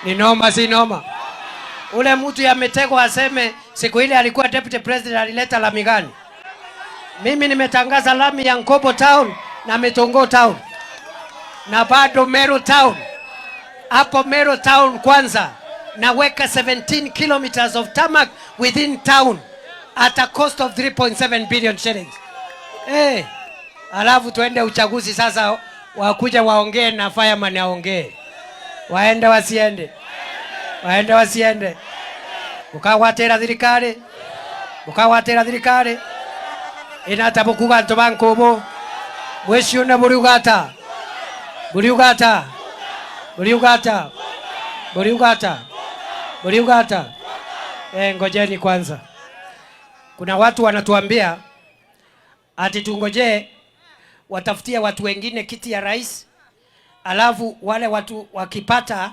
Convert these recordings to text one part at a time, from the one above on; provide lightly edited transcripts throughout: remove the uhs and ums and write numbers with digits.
Ni noma si noma. Ule mtu yametegwa aseme siku ile alikuwa deputy president alileta lami gani? Mimi nimetangaza lami ya Nkobo town na Mitongo town. Na bado Meru town. Hapo Meru town kwanza naweka 17 kilometers of tarmac within town at a cost of 3.7 billion shillings. Alafu tuende uchaguzi sasa, wakuja waongee na fireman aongee. Waende wasiende? Waende wasiende? Ukawatera thirikari? Ukawatera thirikari? Inatabukuga antu bankubu. Mweshiune buriugata. Buriugata. Buriugata. Buriugata. Buriugata. Ngojeni kwanza. Kuna watu wanatuambia ati tungoje watafutia watu wengine kiti ya rais, alafu wale watu wakipata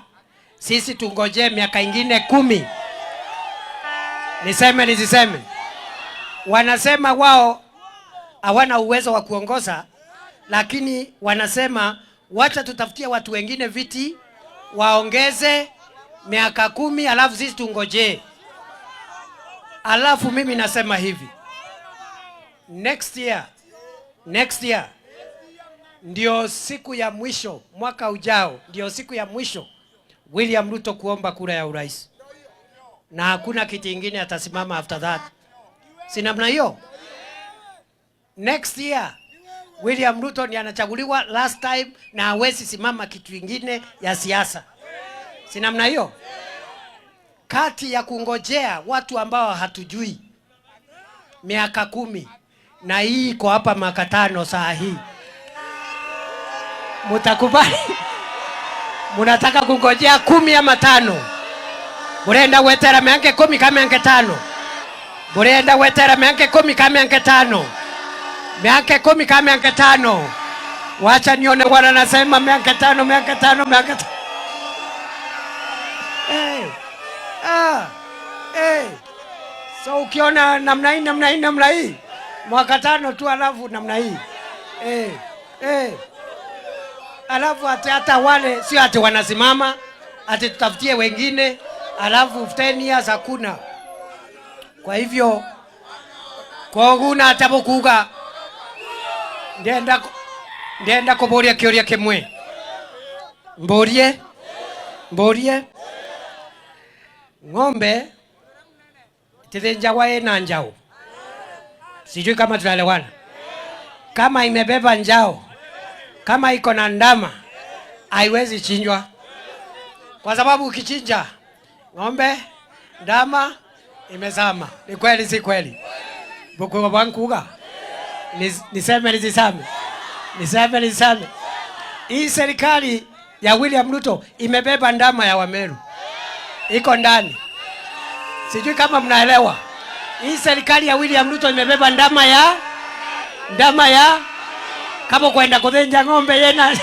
sisi tungoje miaka ingine 10. Niseme nisiseme? Wanasema wao hawana uwezo wa kuongoza, lakini wanasema wacha tutafutia watu wengine viti waongeze miaka 10 alafu sisi tungoje. Alafu mimi nasema hivi, next year ndio siku ya mwisho, mwaka ujao ndio siku ya mwisho William Ruto kuomba kura ya urais, na hakuna kiti kingine atasimama after that. Si namna hiyo? Next year William Ruto ndiye anachaguliwa last time na hawezi simama kitu kingine ya siasa. Si namna hiyo? Kati ya kungojea watu ambao hatujui miaka 10 na hii iko hapa miaka 5 saa hii, mutakubali? Munataka kungojea 10 ama 5? Burenda wetera miaka 10 kama miaka 5. Burenda wetera miaka 10 kama miaka 5. Miaka 10 kama miaka 5. Wacha nione wana nasema miaka 5, miaka 5, miaka 5. So ukiona namna hii mwaka 5 tu alafu namna hii alafu hata wale sio ati wanasimama ati tutafutie wengine alafu 10 years hakuna. Kwa hivyo kwa guna atabukuga ndienda kuboria kioria kimwe. Mborie ng'ombe tithenjagwa ina njao. Sijui kama tunaelewana. Kama imebeba njao, kama iko na ndama, haiwezi chinjwa. Kwa sababu ukichinja ng'ombe, ndama imezama. Ni kweli si kweli? Buku bankuga. Niseme nisiseme? Niseme nisiseme? Hii serikali ya William Ruto imebeba ndama ya Wameru. Iko ndani. Sijui kama mnaelewa. Hii serikali ya William Ruto imebeba ndama ya kama kwenda kuthenja ng'ombe yena.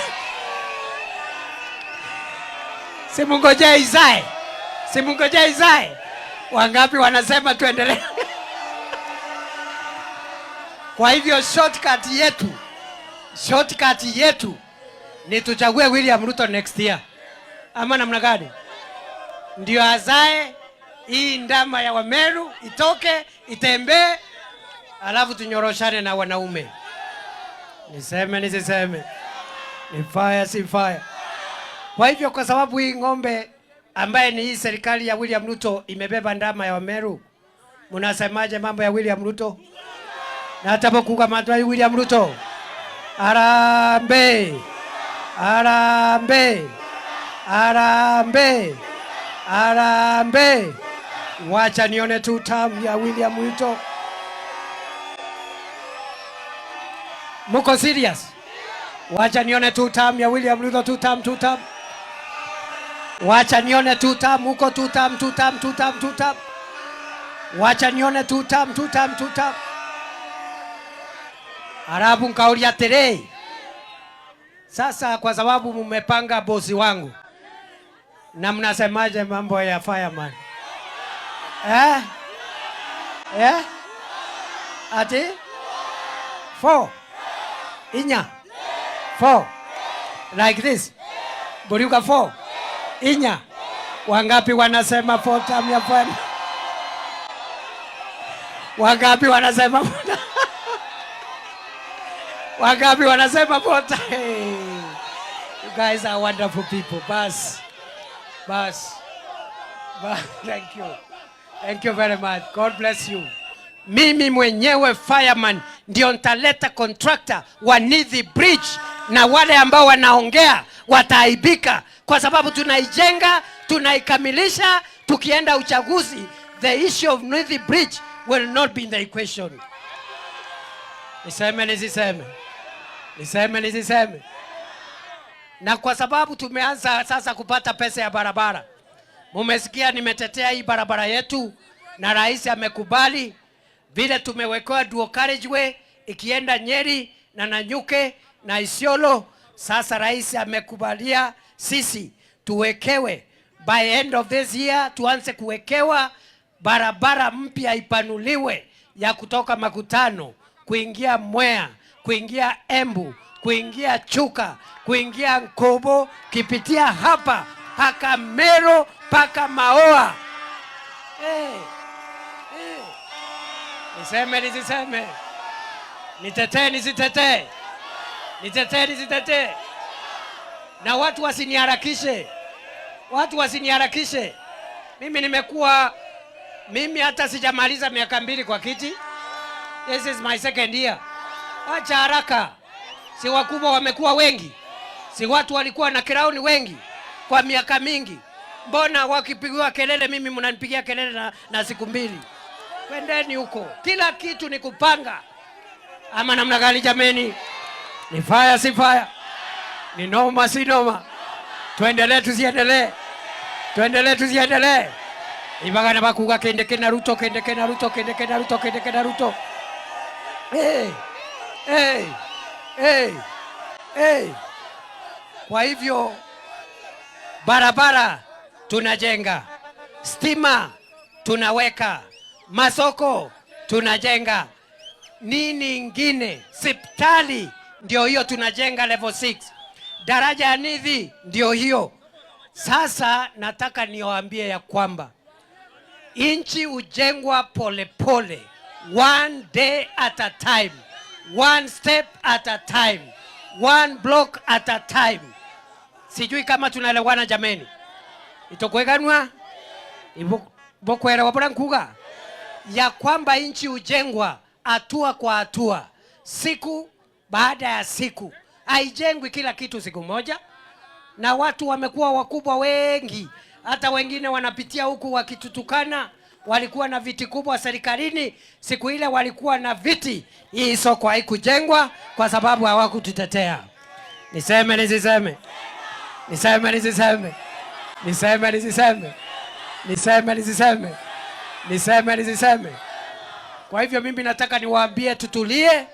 Simungoje izae. Wangapi wanasema tuendelee? Kwa hivyo shortcut yetu ni tuchague William Ruto next year. Ama namna gani? Ndio azae hii ndama ya Wameru itoke itembee, alafu tunyoroshane na wanaume. Niseme nisiseme? Ni fire si fire? Kwa hivyo kwa sababu hii ng'ombe ambaye ni hii serikali ya William Ruto imebeba ndama ya Wameru, mnasemaje mambo ya William Ruto? Na atapokuga matwa William Ruto. Arambe. Arambe. Arambe. Arambe. Wacha nione 2 term ya William Ruto. Muko serious? Wacha nione 2 term ya William Ruto, 2 term. Wacha nione 2 term, muko 2 term. Wacha nione 2 term. Arabu nkauria tere. Sasa kwa sababu mmepanga bosi wangu, na mnasemaje mambo ya fireman? Ati 4 inya 4 like this. Buriuka 4 inya Wangapi wanasema 4 term ya bwana? Wangapi wanasema wangapi wanasema 4 term? Hey. You guys are wonderful people. Bas. Thank you. Thank you very much. God bless you. Mimi mwenyewe fireman ndio nitaleta contractor wa Nithi Bridge, na wale ambao wanaongea wataaibika kwa sababu tunaijenga, tunaikamilisha. Tukienda uchaguzi, the issue of Nithi Bridge will not be in the equation. Niseme. Na kwa sababu tumeanza sasa kupata pesa ya barabara. Mumesikia nimetetea hii barabara yetu na rais amekubali. Vile tumewekewa dual carriageway ikienda Nyeri na Nanyuke na Isiolo. Sasa rais amekubalia sisi tuwekewe by end of this year, tuanze kuwekewa barabara mpya ipanuliwe ya kutoka Makutano kuingia Mwea, kuingia Embu, kuingia Chuka, kuingia Nkobo, kipitia hapa paka Mero, paka Maoa. Niseme. Nitetee. Na watu wasiniharakishe. Mimi hata sijamaliza miaka 2 kwa kiti. This is my second year. Acha haraka. Si wakubwa wamekuwa wengi. Si watu walikuwa na crown wengi kwa miaka mingi. Mbona wakipigiwa kelele mimi mnanipigia kelele na siku 2? Kwendeni huko. Kila kitu ni kupanga. Ama namna gani jameni? Ni fire si fire? Ni noma si noma? Tuendelee tusiendelee. Ibagana bakuga kende na Ruto. Hey. Kwa hivyo barabara tunajenga, stima tunaweka, masoko tunajenga, nini ingine? Hospitali ndio hiyo tunajenga level 6. Daraja ya Nithi ndio hiyo. Sasa nataka niwaambie ya kwamba inchi ujengwa pole, one day at a time, one step at a time, one block at a time. Sijui kama tunaelewana jameni. Itokweganwa bokwera wapora nkuga ya kwamba inchi ujengwa hatua kwa hatua, siku baada ya siku. Haijengwi kila kitu siku moja. Na watu wamekuwa wakubwa wengi, hata wengine wanapitia huku wakitutukana. Walikuwa na viti kubwa serikalini, siku ile walikuwa na viti. Hii soko haikujengwa kwa sababu hawakututetea. Niseme. Kwa hivyo mimi nataka niwaambie tutulie.